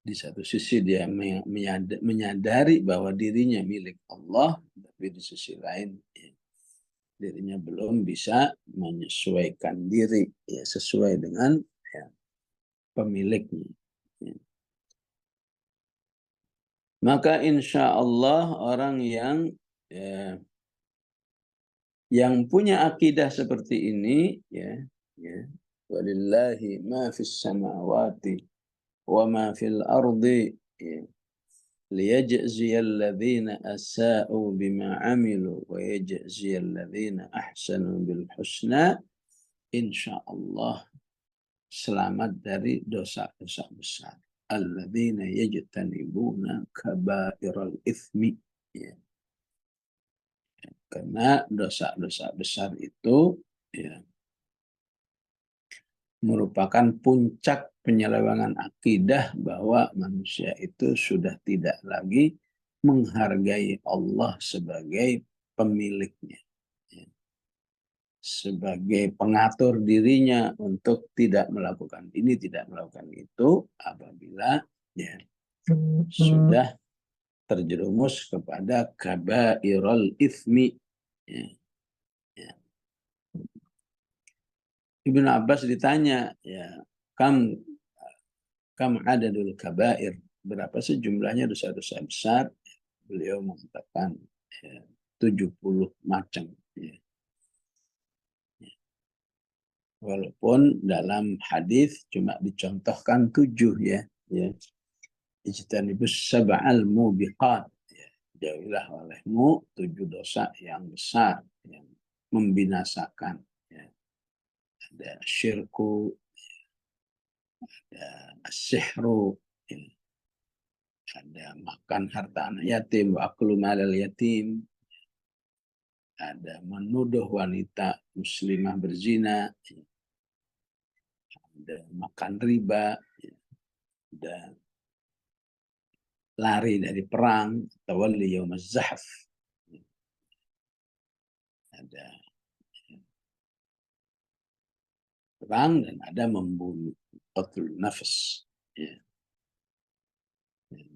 di satu sisi dia menyadari bahwa dirinya milik Allah, tapi di sisi lain ya, dirinya belum bisa menyesuaikan diri ya, sesuai dengan ya, pemiliknya. Ya. Maka insya Allah orang ya, yang punya akidah seperti ini ya, walillahi ma fis samawati wa ma fil ardi ya, liyajziyal ladzina asa'u bima amilu wa yajziyal ladzina ahsanu bil husna, insyaallah selamat dari dosa-dosa besar. Alladzina yajtanibuna kaba'iral itsmi ya. Karena dosa-dosa besar itu ya, merupakan puncak penyelewengan akidah bahwa manusia itu sudah tidak lagi menghargai Allah sebagai pemiliknya, ya, sebagai pengatur dirinya untuk tidak melakukan ini, tidak melakukan itu, apabila ya, sudah terjerumus kepada kabairul itsmi. Ya, ya. Ibnu Abbas ditanya, ya, kam adadul kabair, berapa sih jumlahnya dosa-dosa besar? Beliau mengatakan ya, 70 macam. Ya. Walaupun dalam hadis cuma dicontohkan 7 ya. Ya. Ijtanibus sab'al mubiqat. Ya. Jauhilah olehmu 7 dosa yang besar, yang membinasakan. Ya. Ada syirku, ada sihru, ya. Ada makan harta anak yatim, wa aklu malal yatim, ada menuduh wanita muslimah berzina, ada makan riba, ada lari dari perang, tawalli yaumaz zahf, ada perang dan ada membunuh, qatlun nafs. Ya.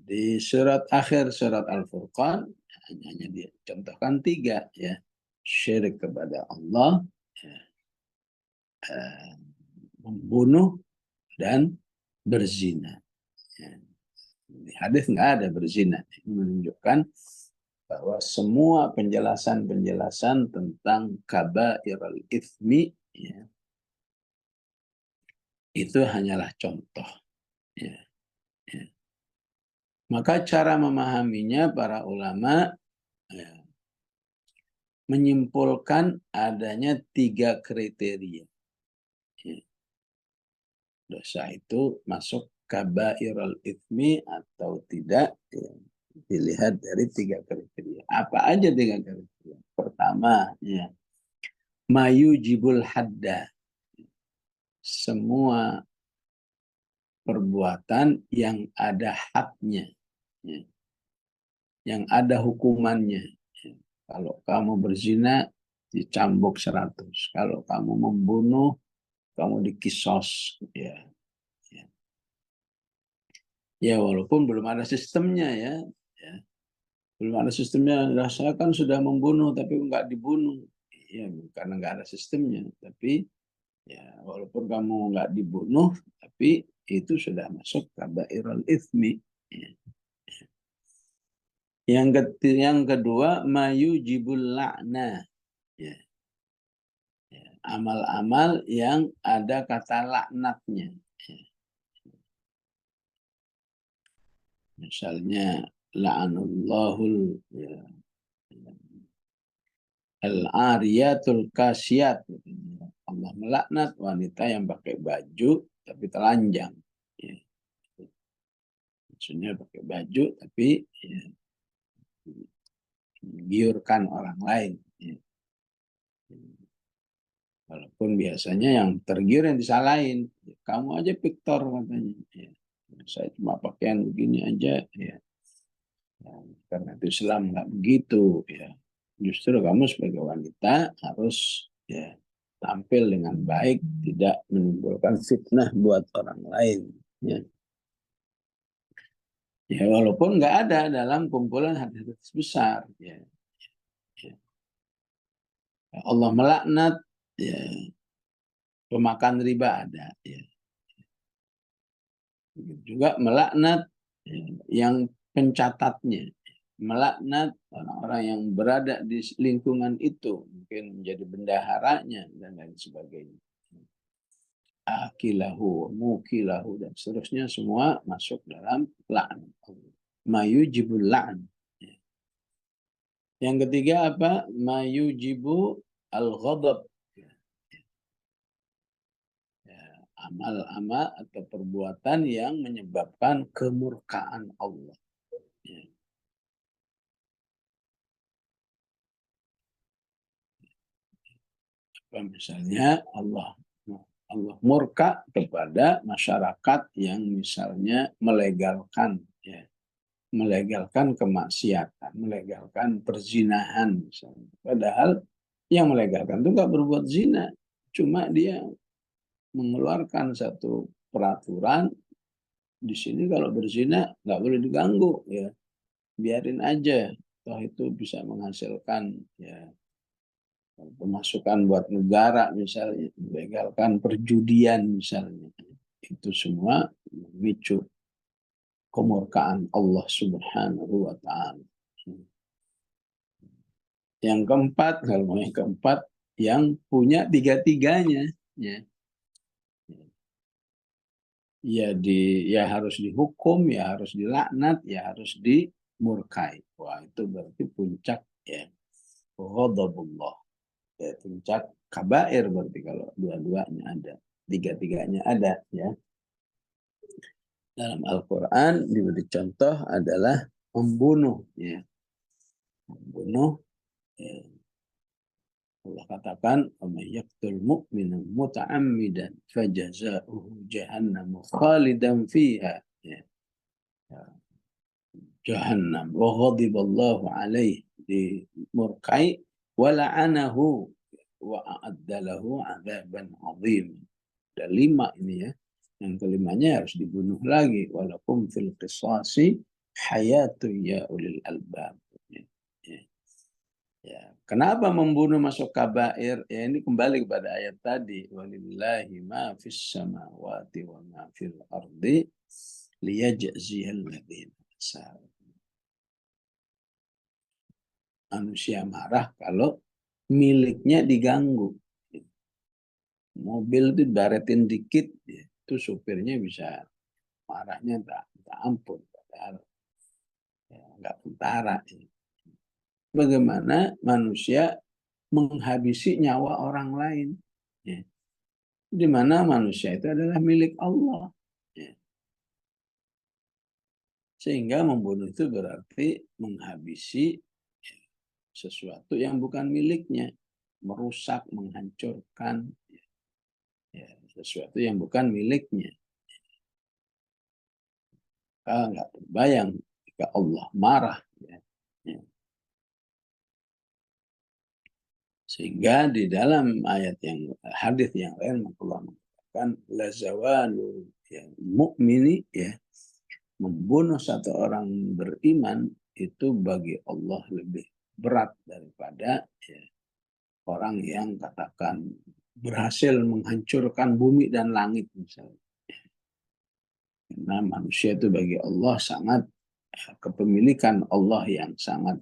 Di surat akhir surat Al-Furqan hanya dicontohkan 3 ya. Syirik kepada Allah, ya, membunuh dan berzina. Ya. Di hadis nggak ada berzina. Ini menunjukkan bahwa semua penjelasan-penjelasan tentang kabairul itsmi ya, itu hanyalah contoh. Ya. Ya. Maka cara memahaminya para ulama ya, menyimpulkan adanya 3 kriteria. Ya. Dosa itu masuk kabairul itsmi atau tidak ya, dilihat dari 3 kriteria. Apa aja 3 kriteria? Pertama ya, mayujibul hadda, semua perbuatan yang ada hadnya, ya, yang ada hukumannya. Ya. Kalau kamu berzina dicambuk 100, kalau kamu membunuh kamu dikisos. Ya. Ya. Ya walaupun belum ada sistemnya ya. Ya. Belum ada sistemnya. Nah, saya kan sudah membunuh tapi nggak dibunuh. Ya, karena nggak ada sistemnya. Tapi ya walaupun kamu nggak dibunuh, tapi itu sudah masuk kabairul itsmi. Ya. Yang kedua, mayujibul la'na. Ya. Ya. Amal-amal yang ada kata laknatnya. Ya. Misalnya la'anullahul ya, al-ariyatul kasiyat. Allah melaknat wanita yang pakai baju tapi telanjang. Ya. Maksudnya pakai baju tapi ya, giurkan orang lain. Ya. Walaupun biasanya yang tergiur yang disalahin. Ya, kamu aja piktor katanya. Ya. Saya cuma pakaian begini aja. Ya. Ya. karena itu Islam nggak begitu ya. Justru kamu sebagai wanita harus ya tampil dengan baik, tidak menimbulkan fitnah buat orang lain. Ya, ya walaupun nggak ada dalam kumpulan hadis besar. Ya. Ya. Allah melaknat ya, pemakan riba ada. Ya. Juga melaknat ya, yang pencatatnya, melaknat orang-orang yang berada di lingkungan itu, mungkin menjadi bendaharanya dan lain sebagainya. Akilahu, mukilahu dan seterusnya semua masuk dalam la'an. Mayujibul la'an. Yang ketiga apa? Mayujibu al-ghadab. Amal-amal atau perbuatan yang menyebabkan kemurkaan Allah. Ya. Misalnya Allah murka kepada masyarakat yang misalnya melegalkan ya, melegalkan kemaksiatan, melegalkan perzinahan misalnya. Padahal yang melegalkan itu nggak berbuat zina, cuma dia mengeluarkan satu peraturan di sini kalau berzina nggak boleh diganggu ya, biarin aja, toh itu bisa menghasilkan ya pemasukan buat negara misalnya, melegalkan perjudian misalnya. Itu semua memicu kemurkaan Allah Subhanahu wa taala. Yang keempat, kalau yang keempat yang punya tiga-tiganya ya. Ya harus dihukum, ya harus dilaknat, ya harus dimurkai. Wah, itu berarti puncak ya. Ghadabullah. Ya, puncak kabair berarti kalau dua-duanya ada, tiga-tiganya ada ya. Dalam Al-Quran diberi contoh adalah membunuh ya. Membunuh ya. Allah katakan yaqtul mu'mina muta'ammidan fajaza'uhu jahannam khalidan fiha ya. Jahannam wa ghadiballahu alaihi, dimurkai wa la'anahu wa a'adda lahu 'adzaban 'azim. Ada 5 ini ya. Yang kelimanya harus dibunuh lagi. Walakum fil qisasi hayatu ya ulil albab. Ya. Ya. Kenapa membunuh masuk kabair? Ya ini kembali kepada ayat tadi. Walillahi ma fis samawati wa ma fil ardi liyajziyal ladzina sa'a. Manusia marah kalau miliknya diganggu. Mobil itu baretin dikit, itu supirnya bisa marahnya tak ampun, padahal ya, nggak tentara. Bagaimana manusia menghabisi nyawa orang lain, ya. Di mana manusia itu adalah milik Allah, ya. Sehingga membunuh itu berarti menghabisi sesuatu yang bukan miliknya, merusak, menghancurkan ya, sesuatu yang bukan miliknya. Nggak terbayang jika Allah marah. Ya. Ya. Sehingga di dalam ayat yang hadis yang lain Allah mengatakan la zawalu ya, mukmini ya, membunuh satu orang beriman itu bagi Allah lebih berat daripada ya, orang yang katakan berhasil menghancurkan bumi dan langit misalnya. Karena manusia itu bagi Allah sangat kepemilikan Allah yang sangat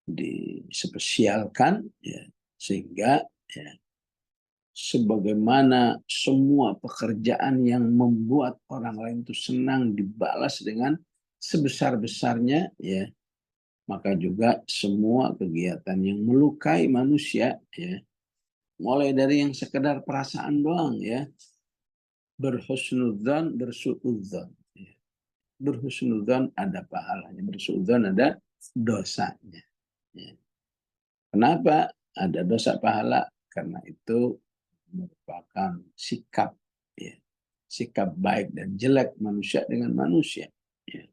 dispesialkan ya, sehingga ya, sebagaimana semua pekerjaan yang membuat orang lain itu senang dibalas dengan sebesar-besarnya ya, maka juga semua kegiatan yang melukai manusia ya, mulai dari yang sekedar perasaan doang ya, berhusnudzan, bersuudzan ya. Berhusnudzan ada pahalanya, bersuudzan ada dosanya ya. Kenapa ada dosa pahala? Karena itu merupakan sikap ya, sikap baik dan jelek manusia dengan manusia ya.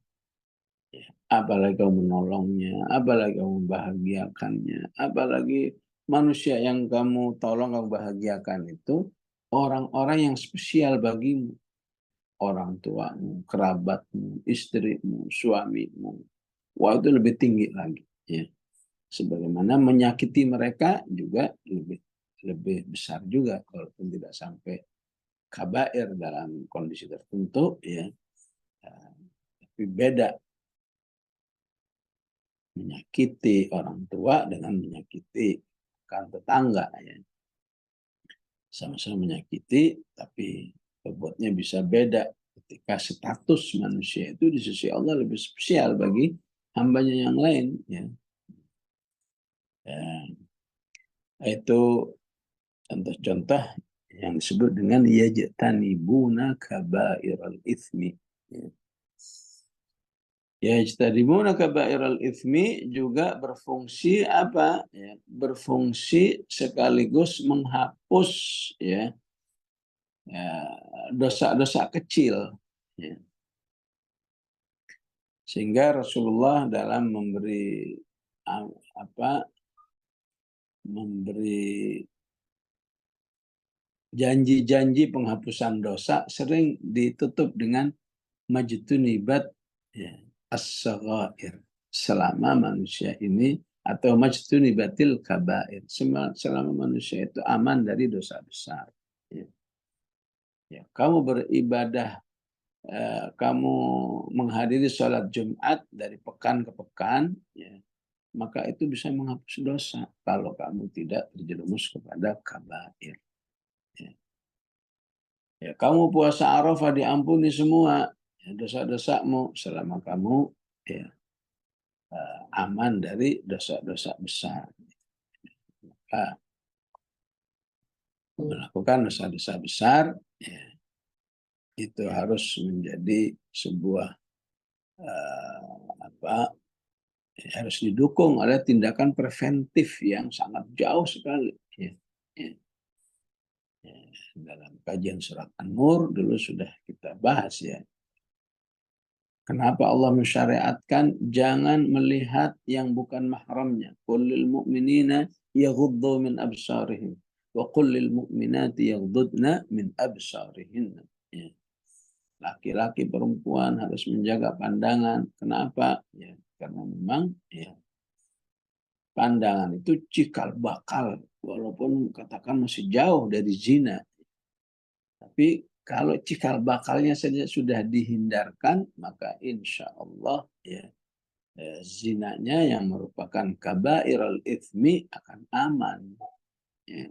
Ya. apalagi kamu menolongnya, apalagi kamu membahagiakannya, apalagi manusia yang kamu tolong, kamu bahagiakan itu orang-orang yang spesial bagimu, orang tuamu, kerabatmu, istrimu, suamimu. Wah, itu lebih tinggi lagi, ya. Sebagaimana menyakiti mereka juga lebih besar juga, walaupun tidak sampai kabair dalam kondisi tertentu, ya. Tapi beda menyakiti orang tua dengan menyakiti rekan tetangga, ya. Sama-sama menyakiti, tapi bobotnya bisa beda ketika status manusia itu di sisi Allah lebih spesial bagi hambanya yang lain, ya. Itu contoh-contoh yang disebut dengan yajtanibuna kabairal itsmi. Yajtanibuna kabairal itsmi juga berfungsi apa? Ya, berfungsi sekaligus menghapus, ya, dosa-dosa kecil. Ya. Sehingga Rasulullah dalam memberi janji-janji penghapusan dosa sering ditutup dengan majtunibat, ya, as-saghair, selama manusia ini, atau majtunibatil kabair, selama manusia itu aman dari dosa besar. Ya. Ya, kamu beribadah, kamu menghadiri sholat Jumat dari pekan ke pekan, ya, maka itu bisa menghapus dosa kalau kamu tidak terjerumus kepada kabair. Ya. Ya, kamu puasa Arafah diampuni semua, ya, dosa-dosamu selama kamu, ya, aman dari dosa-dosa besar. Maka melakukan dosa-dosa besar, ya, itu harus menjadi sebuah harus didukung oleh tindakan preventif yang sangat jauh sekali. Ya. Ya. Ya. Dalam kajian surat An-Nur dulu sudah kita bahas, ya. Kenapa Allah mensyariatkan jangan melihat yang bukan mahramnya. Qul lil mu'minina yaghuddu min absarihim wa qul lil mu'minati yaghuddna min absarihinna. Ya. Laki-laki perempuan harus menjaga pandangan. Kenapa? Ya, karena memang, ya, pandangan itu cikal bakal, walaupun katakan masih jauh dari zina. Tapi kalau cikal bakalnya saja sudah dihindarkan, maka insya Allah, ya, zinanya yang merupakan kabairal itsmi akan aman. Ya.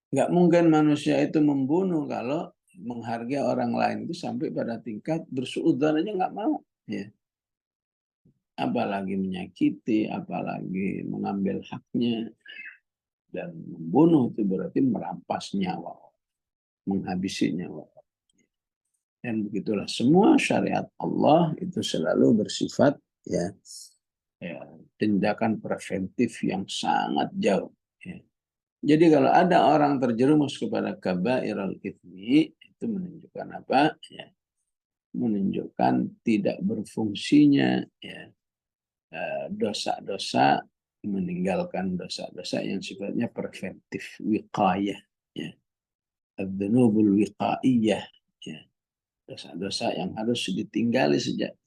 Nggak mungkin manusia itu membunuh kalau menghargai orang lain itu sampai pada tingkat bersuudzon aja nggak mau. Ya. Apalagi menyakiti, apalagi mengambil haknya. Dan membunuh itu berarti merampas nyawa, menghabisi nyawa. Dan begitulah semua syariat Allah itu selalu bersifat, ya, ya, tindakan preventif yang sangat jauh. Ya. Jadi kalau ada orang terjerumus kepada kabairal itsmi, itu menunjukkan apa? Ya, menunjukkan tidak berfungsinya, ya, dosa-dosa, meninggalkan dosa-dosa yang sifatnya preventif, wiqayah, ya, adzunubul wiqaiyah, ya, dosa-dosa yang harus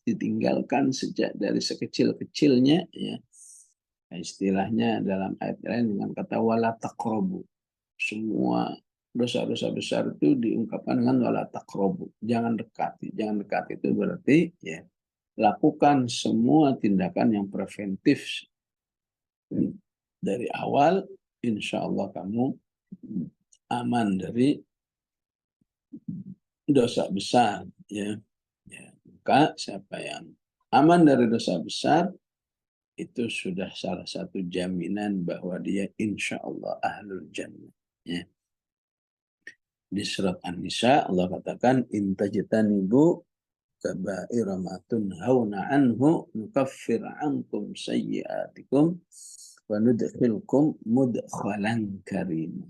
ditinggalkan sejak dari sekecil-kecilnya, ya. Istilahnya dalam ayat lain dengan kata wala taqrabu. Semua dosa-dosa besar itu diungkapkan dengan wala taqrabu. Jangan dekati. Jangan dekati itu berarti, ya, lakukan semua tindakan yang preventif dari awal, insya Allah kamu aman dari dosa besar, ya. Ya. Maka siapa yang aman dari dosa besar itu sudah salah satu jaminan bahwa dia insya Allah ahlul jannah. Ya. Di surat An-Nisa Allah katakan intajtanibu kaba'ira ma tunhauna anhu nukaffir ankum sayyi'atikum wa nudkhilkum mudkhalan karim.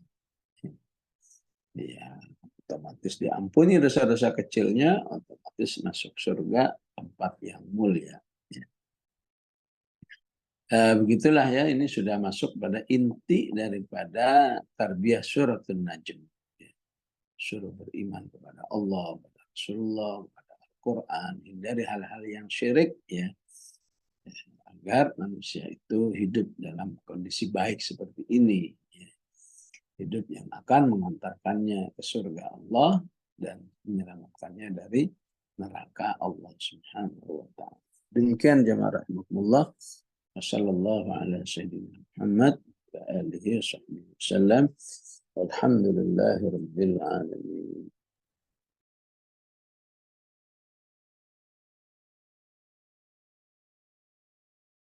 Ya, otomatis diampuni dosa-dosa kecilnya, otomatis otomatis masuk surga, tempat yang mulia. Begitulah ya, ini sudah masuk pada inti daripada tarbiyah suratul Najm. Suruh beriman kepada Allah, kepada Rasulullah, kepada Al-Quran, dari hal-hal yang syirik, ya, agar manusia itu hidup dalam kondisi baik seperti ini, ya. Hidup yang akan mengantarkannya ke surga Allah dan menyelamatkannya dari neraka Allah Subhanahu wa ta'ala. Demikian jemaah rahimahullah. Wassallallahu ala sayyidina Muhammad wa alihi wa sahbihi wasallam. Walhamdulillahi rabbil alamin.